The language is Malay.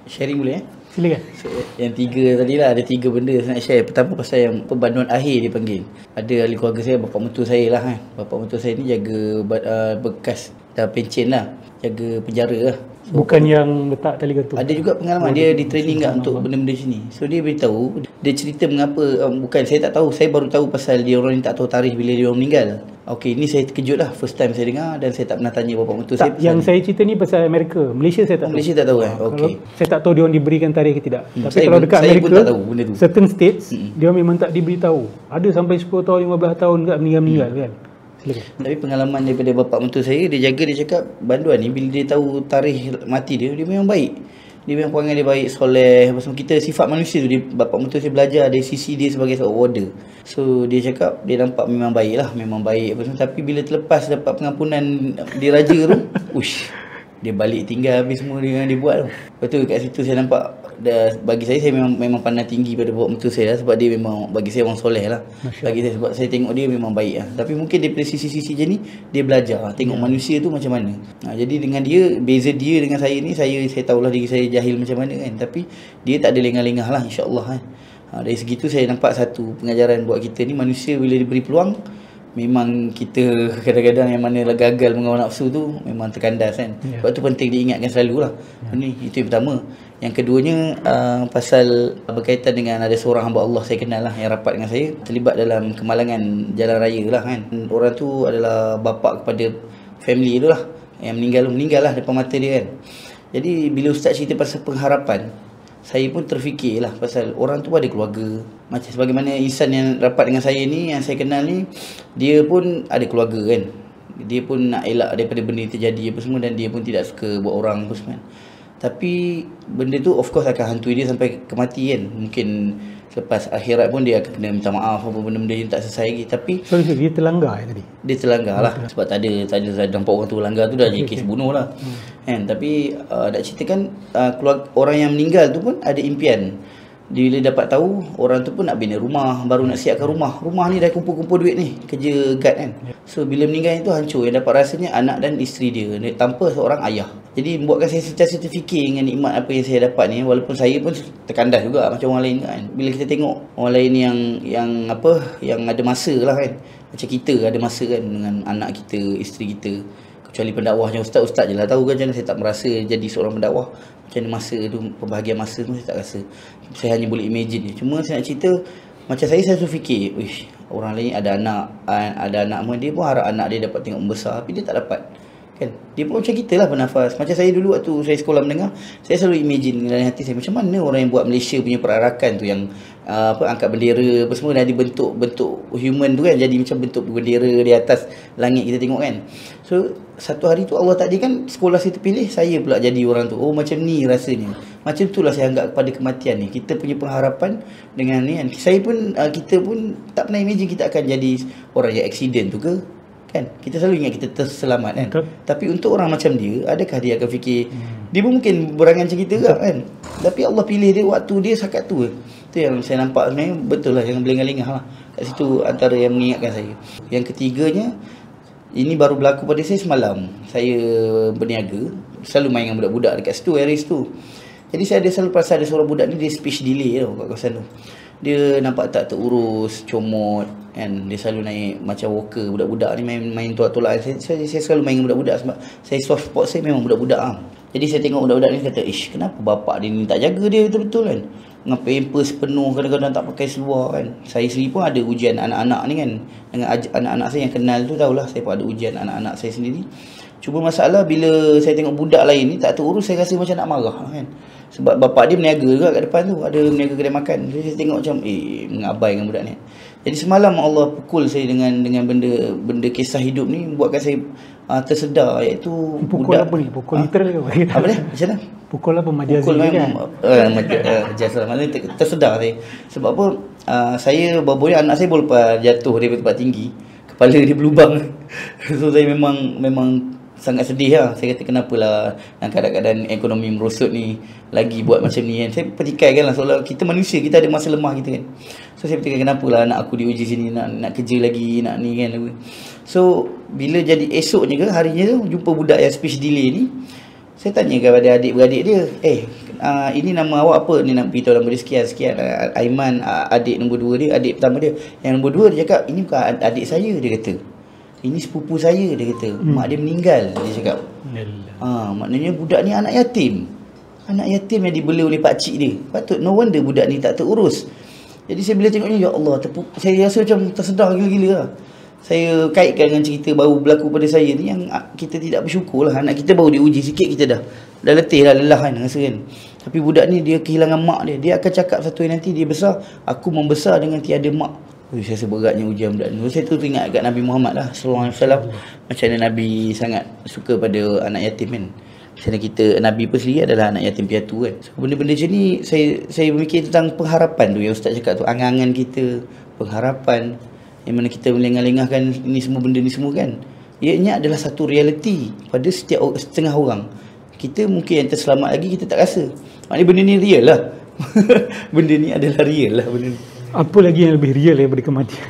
sharing boleh Silakan. So, yang tiga tadi lah, ada tiga benda saya nak share. Pertama pasal yang pembanduan akhir dia panggil. Ada ahli keluarga saya, bapa mentua saya lah kan. Bapa mentua saya ni jaga bekas dah pencen lah, jaga penjara lah. So, Bukan yang letak tali gantung. ada juga pengalaman dia di training kat untuk benda-benda sini. So dia beritahu, dia cerita mengapa bukan saya tak tahu, saya baru tahu pasal dia orang ni tak tahu tarikh bila dia orang meninggal. Okey, ni saya terkejut lah, first time saya dengar dan saya tak pernah tanya bapa mentua saya. Yang saya cerita ni pasal Amerika. Malaysia saya tak tahu. Malaysia tak tahu kan? Okey. Saya tak tahu dia orang diberikan tarikh ke tidak. Tapi Saya kalau pun- dekat saya pun Amerika, tak tahu benda tu. certain states dia memang tak diberitahu. Ada sampai 10 tahun, 15 tahun dekat meninggal kan. Silakan. Tapi pengalaman daripada bapa mentua saya, dia jaga, dia cakap banduan ni bila dia tahu tarikh mati dia memang baik. Dia memang perangai dia baik, soleh. Pasal kita sifat manusia tu, dia, bapa mentua saya belajar dari sisi dia sebagai seorang warder. So dia cakap dia nampak memang baik lah, memang baik apa semua. Tapi bila terlepas dapat pengampunan diraja tu, ush, dia balik tinggal habis semua dia buat tu. Lepas tu kat situ saya nampak, bagi saya memang pandang tinggi pada bapa mentua saya lah, sebab dia memang bagi saya orang soleh lah. Bagi saya, sebab saya tengok dia memang baik lah. Tapi mungkin daripada sisi-sisi je ni dia belajar tengok manusia tu macam mana. Jadi dengan dia, beza dia dengan saya ni, saya tahulah diri saya jahil macam mana kan, tapi dia tak ada lengah-lengah lah, insya-Allah kan. Dari segitu saya nampak satu pengajaran buat kita ni, manusia bila diberi peluang, memang kita kadang-kadang yang mana gagal mengawal nafsu tu memang terkandas kan. Sebab tu penting diingatkan selalu lah. Ni itu yang pertama. Yang keduanya pasal berkaitan dengan ada seorang hamba Allah saya kenal lah, yang rapat dengan saya, terlibat dalam kemalangan jalan raya lah kan. Orang tu adalah bapa kepada family tu lah, yang meninggal lah depan mata dia kan. Jadi bila ustaz cerita pasal pengharapan, saya pun terfikir lah pasal orang tu ada keluarga. Macam sebagaimana insan yang rapat dengan saya ni, yang saya kenal ni, dia pun ada keluarga kan. Dia pun nak elak daripada benda yang terjadi apa semua, dan dia pun tidak suka buat orang apa semua kan. Tapi benda tu of course akan hantui dia sampai kematian. Mungkin selepas akhirat pun dia akan kena minta maaf apa benda-benda yang tak selesai lagi. Tapi Sorry, dia terlanggar tadi. dia terlanggar lah, sebab tak ada nampak orang tu langgar tu dah jadi kes bunuh lah kan. Tapi nak ceritakan keluarga orang yang meninggal tu pun ada impian. Bila dapat tahu orang tu pun nak bina rumah, baru nak siapkan rumah ni dah kumpul-kumpul duit ni, kerja guard kan. So bila meninggal itu hancur, yang dapat rasanya anak dan isteri dia tanpa seorang ayah. Jadi membuatkan saya sentiasa terfikir dengan nikmat apa yang saya dapat ni, walaupun saya pun terkandas juga macam orang lain kan. Bila kita tengok orang lain yang ada masa lah kan, macam kita ada masa kan dengan anak kita, isteri kita. Kecuali pendakwah macam ustaz je lah tahu kan. Macam mana saya tak merasa jadi seorang pendakwah, macam mana masa tu, pembahagian masa tu saya tak rasa. Saya hanya boleh imagine je. Cuma saya nak cerita, macam saya selalu fikir, wish, orang lain ada anak pun, dia pun harap anak dia dapat tengok membesar, tapi dia tak dapat kan. Dia pun macam kita lah bernafas. Macam saya dulu waktu saya sekolah menengah, saya selalu imagine dalam hati saya, macam mana orang yang buat Malaysia punya perarakan tu, yang angkat bendera apa semua, dah dibentuk human tu kan, jadi macam bentuk bendera di atas langit kita tengok kan. So satu hari tu Allah takdirkan sekolah saya terpilih, saya pula jadi orang tu. Oh macam ni rasanya. Macam itulah saya anggap kepada kematian ni. Kita punya pengharapan dengan ni kan. Saya pun kita pun tak pernah imagine kita akan jadi orang yang accident tu ke kan. Kita selalu ingat kita terselamat kan. Betul. Tapi untuk orang macam dia, adakah dia akan fikir dia pun mungkin berangan macam kita ke kan. Tapi Allah pilih dia waktu dia sakat tu. Itu yang saya nampak sebenarnya betul lah, yang berlengah-lengah lah. Kat situ antara yang mengingatkan saya. Yang ketiganya, ini baru berlaku pada saya semalam. Saya berniaga, selalu main dengan budak-budak dekat situ, area situ. Jadi saya selalu perasan ada seorang budak ni, dia speech delay tau kat kawasan tu. Dia nampak tak terurus, comot kan. Dia selalu naik macam walker. Budak-budak ni main tolak-tolakan. Saya selalu main dengan budak-budak sebab saya soft spot saya memang budak-budak lah. Jadi saya tengok budak-budak ni kata, ish, kenapa bapak dia ni tak jaga dia betul-betul kan. Dengan pampers penuh, kadang-kadang tak pakai seluar kan. Saya sendiri pun ada ujian anak-anak ni kan. Dengan anak-anak saya yang kenal tu, tahulah saya pun ada ujian anak-anak saya sendiri. Cuma masalah bila saya tengok budak lain ni tak terurus, saya rasa macam nak marah kan. Sebab bapak dia berniaga juga kat depan tu, ada berniaga kedai makan. Jadi saya tengok macam mengabai dengan budak ni. Jadi semalam Allah pukul saya dengan benda kisah hidup ni, buatkan saya tersedar, iaitu pukul budak, apa ni? Pukul literal ke apa? Apa dia? Macam mana? Pukul apa, majazi pukul kan? Majazi lah. Maknanya tersedar saya. Sebab apa? Saya baru anak saya boleh jatuh dari tempat tinggi, kepala dia berlubang. So saya memang sangat sedih lah. Saya kata kenapalah dalam keadaan ekonomi merosot ni lagi buat macam ni kan. Saya petikaikan lah, soalnya kita manusia, kita ada masa lemah kita kan. So saya petikaikan kenapalah anak aku diuji sini, nak kerja lagi, nak ni kan. So bila jadi esoknya ke harinya tu, jumpa budak yang speech delay ni, Saya tanya kepada adik-beradik dia, ini nama awak apa? Ni nak beritahu nama dia sekian. Aiman, adik nombor 2 dia, adik pertama dia. Yang nombor 2 dia cakap, ini bukan adik saya, dia kata. Ini sepupu saya, dia kata. Mak dia meninggal, dia cakap. Maknanya budak ni anak yatim. Anak yatim yang dibela oleh pakcik dia. Patut, no wonder budak ni tak terurus. Jadi saya bila tengok ni, ya Allah, saya rasa macam tersedar gila-gila lah. Saya kaitkan dengan cerita baru berlaku pada saya ni, yang kita tidak bersyukur lah. Anak kita baru diuji sikit, kita dah letih lah, lelah kan rasa kan. Tapi budak ni dia kehilangan mak dia. Dia akan cakap satu hari nanti dia besar, aku membesar dengan tiada mak. Saya rasa beratnya ujian budak ni. Saya tu teringat kat Nabi Muhammad lah sallallahu alaihi wasallam, macam mana Nabi sangat suka pada anak yatim kan. Macam mana kita, Nabi pun sendiri adalah anak yatim piatu kan. So, benda-benda macam ni saya berfikir tentang pengharapan tu yang Ustaz cakap tu, angan-angan kita, pengharapan yang mana kita melengah-lengahkan ini semua benda ni semua kan. Ianya adalah satu realiti pada setiap setengah orang. Kita mungkin yang terselamat lagi kita tak rasa. Maknanya benda ni real lah. Benda ni adalah real lah benda ni. Apa lagi yang lebih real daripada kematian?